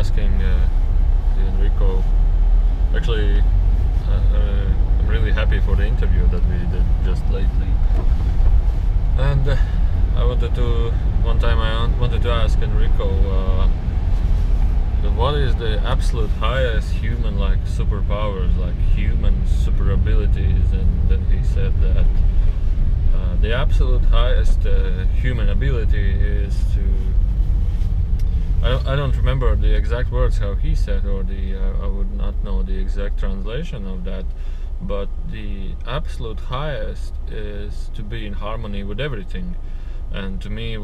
asking Enrico. Actually, I'm really happy for the interview that we did just lately. And I wanted to ask Enrico, what is the absolute highest human superpowers, human super abilities? And then he said that the absolute highest human ability is to, I don't remember the exact words how he said, or I would not know the exact translation of that, but the absolute highest is to be in harmony with everything. And to me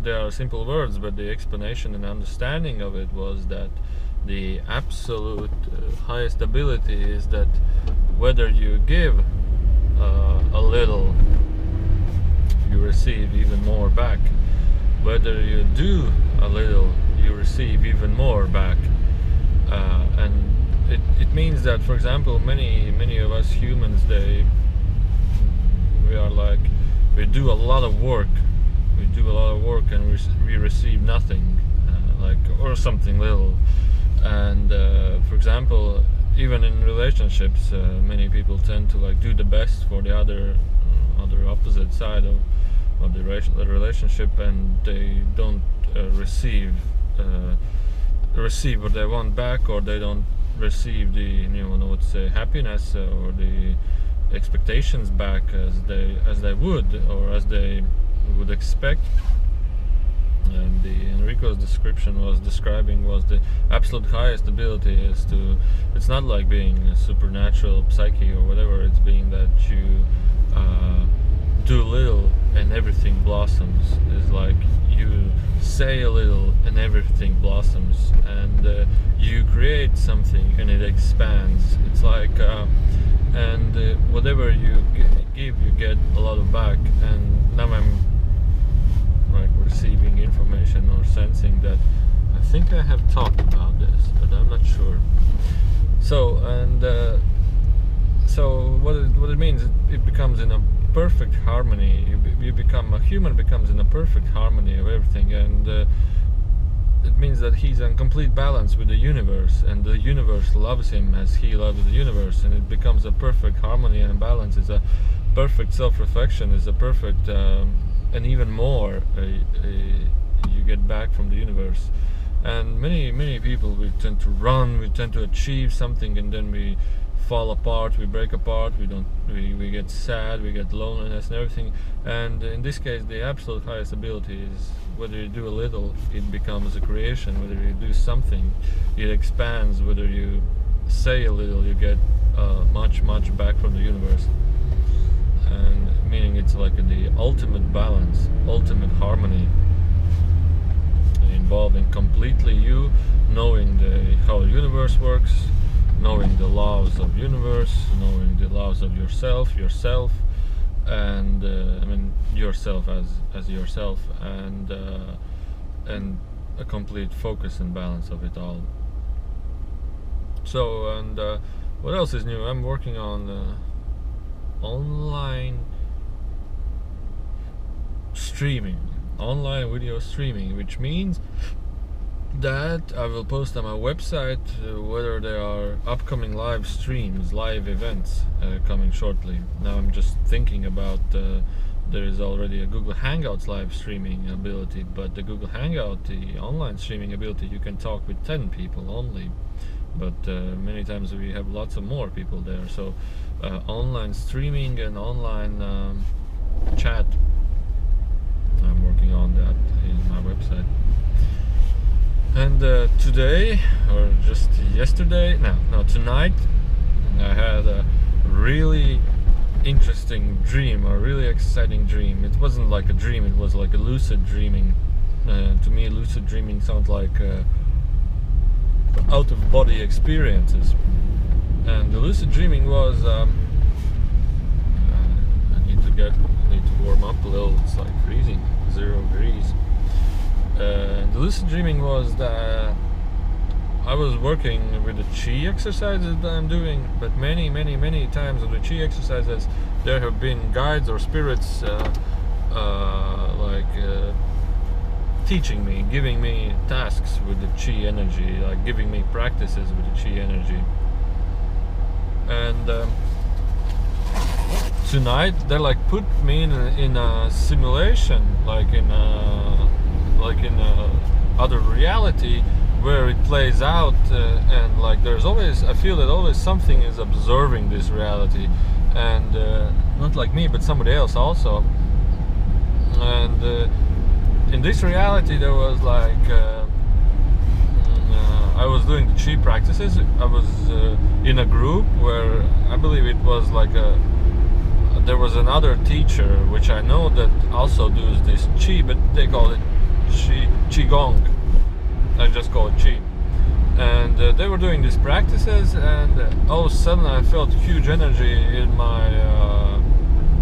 there are simple words, but the explanation and understanding of it was that the absolute highest ability is that whether you give a little, you receive even more back. Whether you do a little, you receive even more back. And it means that, for example, many of us humans, we do a lot of work. We do a lot of work and we receive nothing, or something little. And for example, even in relationships, many people tend to do the best for the other opposite side of the relationship, and they don't receive what they want back, or they don't receive the happiness or the expectations back as they would, or as they would expect. And the Enrico's description was the absolute highest ability is to, it's not like being a supernatural psyche or whatever, it's being that you do little and everything blossoms. It's like you say a little and everything blossoms, and you create something and it expands. It's like and whatever you give, you get a lot of back. And now I'm receiving information or sensing that I think I have talked about this, but I'm not sure. So what it means, it becomes in a perfect harmony. A human becomes in a perfect harmony of everything, and it means that he's in complete balance with the universe, and the universe loves him as he loves the universe, and it becomes a perfect harmony and balance. Is a perfect self-reflection, is a perfect and even more you get back from the universe. And many people, we tend to run, we tend to achieve something, and then we fall apart, we break apart, we get sad, we get loneliness and everything. And in this case, the absolute highest ability is whether you do a little, it becomes a creation. Whether you do something, it expands. Whether you say a little, you get much back from the universe. And meaning it's like the ultimate balance, ultimate harmony, involving completely you knowing how the universe works, knowing the laws of universe, knowing the laws of yourself, and yourself as yourself, and a complete focus and balance of it all. So, and what else is new? I'm working on online video streaming, which means that I will post on my website whether there are upcoming live streams, live events coming shortly. Now I'm just thinking about there is already a Google Hangouts live streaming ability, but the Google Hangout, the online streaming ability, you can talk with 10 people only, but many times we have lots of more people there. So online streaming and online chat, I'm working on that in my website. And today, or just yesterday, tonight, I had a really interesting dream, a really exciting dream. It wasn't like a dream, it was like a lucid dreaming. To me, lucid dreaming sounds like out-of-body experiences. And the lucid dreaming was, I need to warm up a little, it's like freezing, 0 degrees. The lucid dreaming was that I was working with the chi exercises that I'm doing, but many times of the chi exercises there have been guides or spirits teaching me, giving me tasks with the chi energy, like giving me practices with the chi energy. And tonight they like put me in a simulation, like in a other reality where it plays out, and like there's always, I feel that always something is observing this reality, and not like me but somebody else also. And in this reality there was like I was doing the chi practices. I was in a group where I believe it was like there was another teacher which I know that also does this chi, but they call it qigong. I just call it chi. And they were doing these practices, and all of a sudden I felt huge energy in my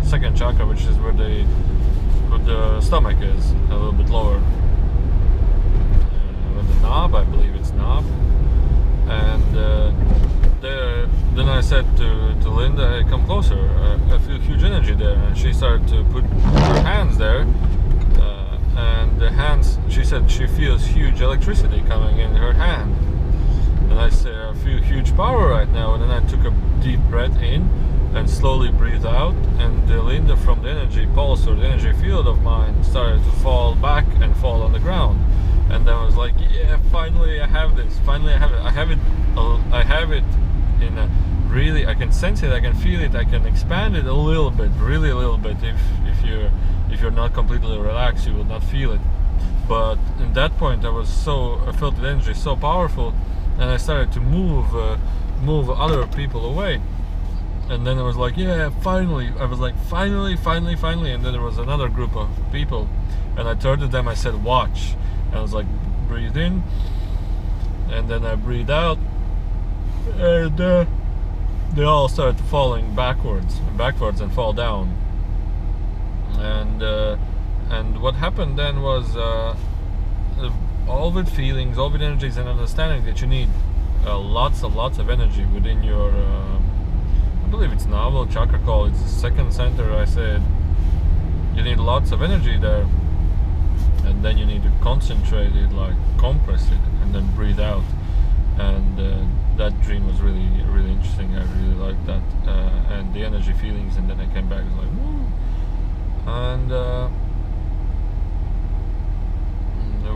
second chakra, which is where the stomach is, a little bit lower. With the knob, I believe it's knob. And then I said to Linda, hey, come closer, I feel huge energy there. And she started to put her hands there, and the hands, she said she feels huge electricity coming in her hand. And I said, I feel huge power right now. And then I took a deep breath in and slowly breathe out, and Linda, from the energy pulse or the energy field of mine, started to fall back and fall on the ground. And I was like, yeah, finally I have this. Finally I have it. I have it in a really, I can sense it, I can feel it, I can expand it a little bit, really a little bit. If you're not completely relaxed, you will not feel it. But in that point I felt the energy so powerful, and I started to move other people away. And then I was like, yeah, finally. I was like, finally. And then there was another group of people, and I turned to them, I said, watch. And I was like, breathe in, and then I breathe out, and they all started falling backwards and fall down. And what happened then was all with feelings, all with energies, and understanding that you need lots of energy within your I believe it's navel chakra call, it's the second center. I said you need lots of energy there, and then you need to concentrate it, like compress it, and then breathe out. And that dream was really interesting. I really liked that, and the energy feelings. And then I came back and was like, woo. And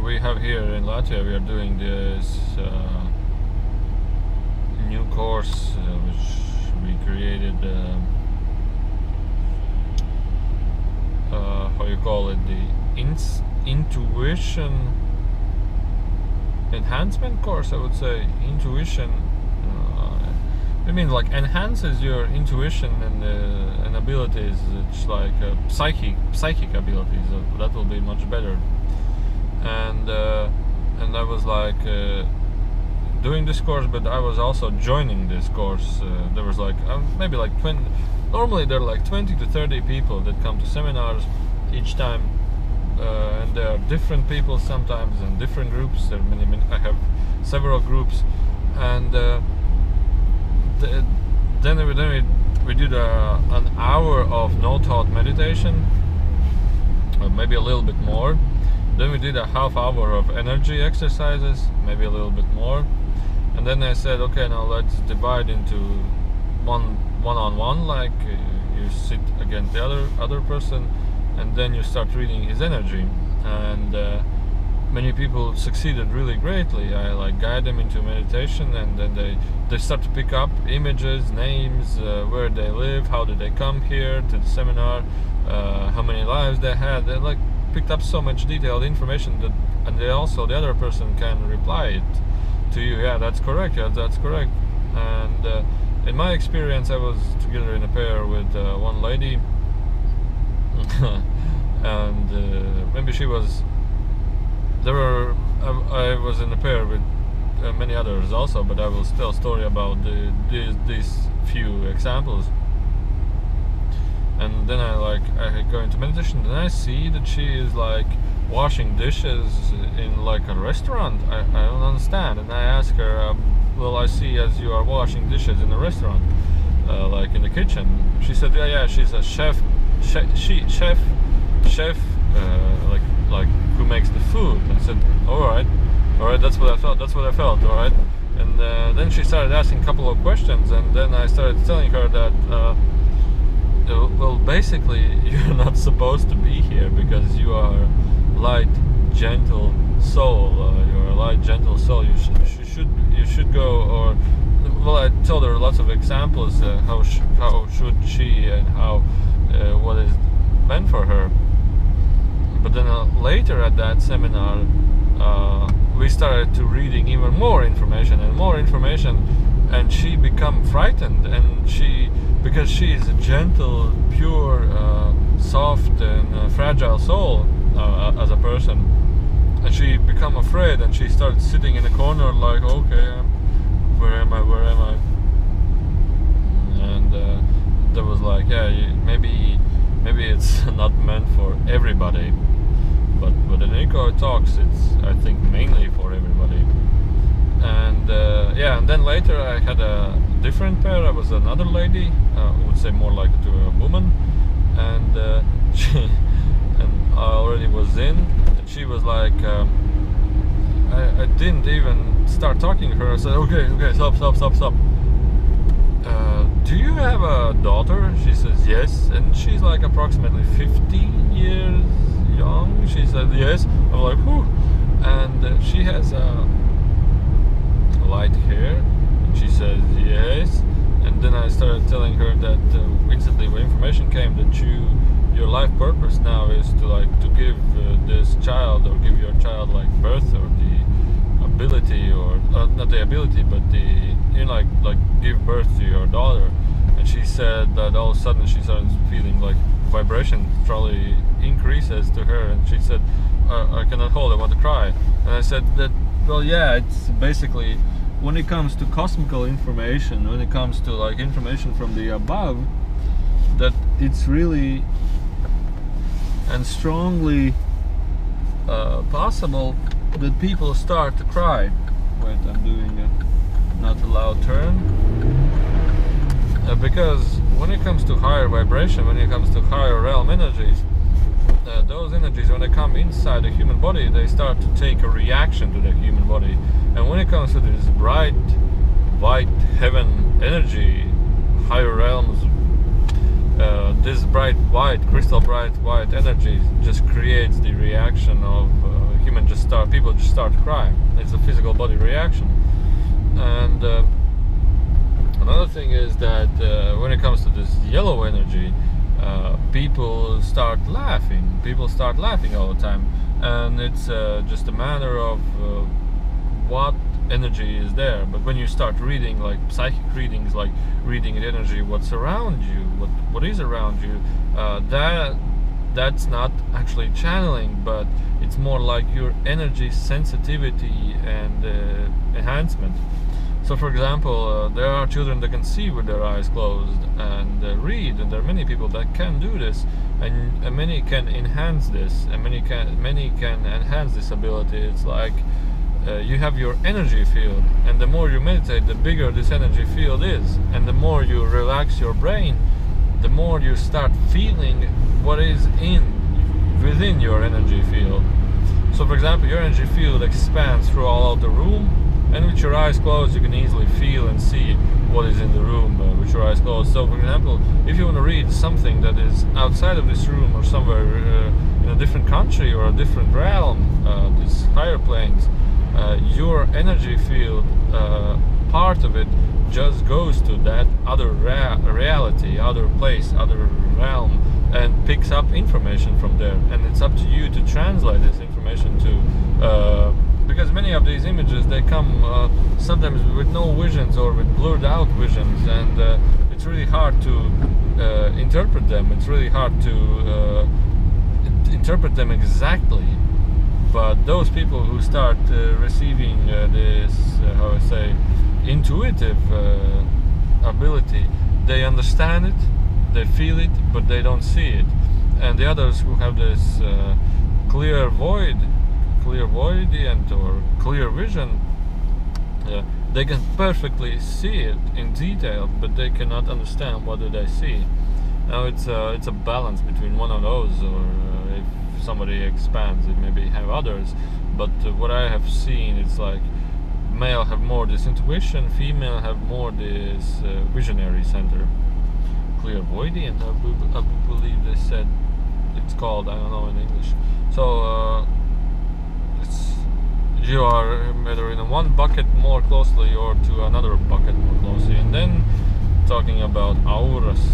we have here in Latvia, we are doing this new course which we created, how you call it, the intuition enhancement course, I would say. Intuition, it means like enhances your intuition and abilities. It's like psychic abilities. That will be much better. And I was like doing this course, but I was also joining this course. There was like maybe like 20. Normally there are like 20 to 30 people that come to seminars each time. And there are different people sometimes in different groups. There are many. I have several groups, and then we did an hour of no thought meditation, or maybe a little bit more. Then we did a half hour of energy exercises, maybe a little bit more. And then I said, okay, now let's divide into one-on-one, like you sit against the other person, and then you start reading his energy. And many people succeeded really greatly. I like guide them into meditation, and then they start to pick up images, names, where they live, how did they come here to the seminar, how many lives they had. They like picked up so much detailed information that, and they also, the other person can reply it to you. Yeah, that's correct. Yeah, that's correct. And in my experience, I was together in a pair with one lady. And maybe she was. I was in a pair with many others also, but I will tell a story about these few examples. And then I go into meditation, and I see that she is like washing dishes in like a restaurant. I don't understand, and I ask her, well, I see as you are washing dishes in a restaurant, like in the kitchen. She said, yeah, she's a chef, like like who makes the food. I said, all right, that's what I felt, all right. And then she started asking a couple of questions, and then I started telling her that well, basically you're not supposed to be here because you are light, gentle soul. You're a light, gentle soul. You should go. Or well, I told her lots of examples how should she and how what is meant for her. But then later at that seminar, we started to reading even more information, and she become frightened, and because she is a gentle, pure, soft and fragile soul as a person, and she become afraid, and she started sitting in a corner like, okay, where am I? And there was like, yeah, maybe it's not meant for everybody, but when Nico talks, it's, I think, mainly for everybody. And yeah, and then later I had a different pair. I was another lady, I would say more like to a woman, and I already was in, and she was like, I didn't even start talking to her. I said, okay, stop. Do you have a daughter? She says yes, and she's like approximately 15 years young. She said yes. I'm like, whew. And she has light hair, and she says yes. And then I started telling her that instantly when information came that your life purpose now is to give this child, or give your child like birth, or the ability, or not the ability, but like give birth to your daughter. And she said that all of a sudden she started feeling like vibration probably increases to her, and she said, I cannot hold, I want to cry. And I said that, well, yeah, it's basically, when it comes to cosmical information, when it comes to like information from the above, that it's really and strongly possible that people start to cry. Wait, I'm doing a not a loud turn. Because when it comes to higher vibration, when it comes to higher realm energies, those energies, when they come inside the human body, they start to take a reaction to the human body. And when it comes to this bright, white heaven energy, higher realms, this bright white, crystal bright white energy just creates the reaction of people just start crying. It's a physical body reaction. And another thing is that when it comes to this yellow energy, people start laughing. People start laughing all the time, and it's just a matter of what energy is there. But when you start reading like psychic readings, like reading the energy, what's around you, what is around you, that's not actually channeling, but it's more like your energy sensitivity and enhancement. So for example, there are children that can see with their eyes closed and read, and there are many people that can do this, and many can enhance this, and many can enhance this ability. It's like you have your energy field, and the more you meditate, the bigger this energy field is, and the more you relax your brain, the more you start feeling what is within your energy field. So for example, your energy field expands through all of the room, and with your eyes closed you can easily feel and see what is in the room with your eyes closed. So for example, if you want to read something that is outside of this room, or somewhere in a different country or a different realm, these higher planes, your energy field, part of it just goes to that other reality, other place, other realm, and picks up information from there. And it's up to you to translate this information to because many of these images, they come sometimes with no visions or with blurred out visions, and it's really hard to interpret them. It's really hard to interpret them exactly. But those people who start receiving this, how I say, intuitive ability, they understand it, they feel it, but they don't see it. And the others who have this clairvoyant or clear vision, they can perfectly see it in detail, but they cannot understand what do they see. Now it's a balance between one of those, or if somebody expands it, maybe have others, but what I have seen, it's like male have more this intuition, female have more this visionary center, clairvoyant, I believe they said it's called, I don't know in English. So it's, you are either in one bucket more closely or to another bucket more closely. And then talking about auras,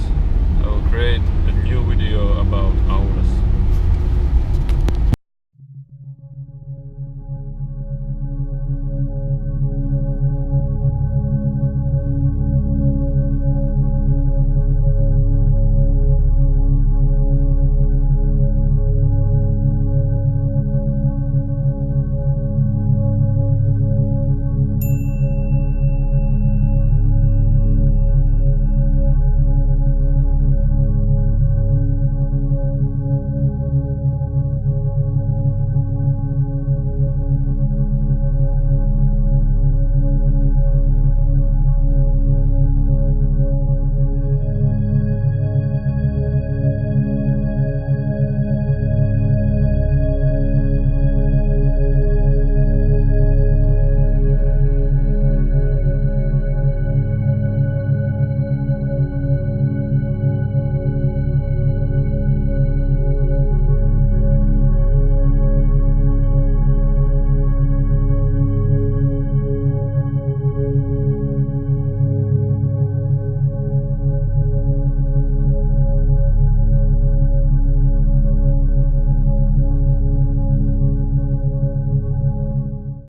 I will create a new video about auras.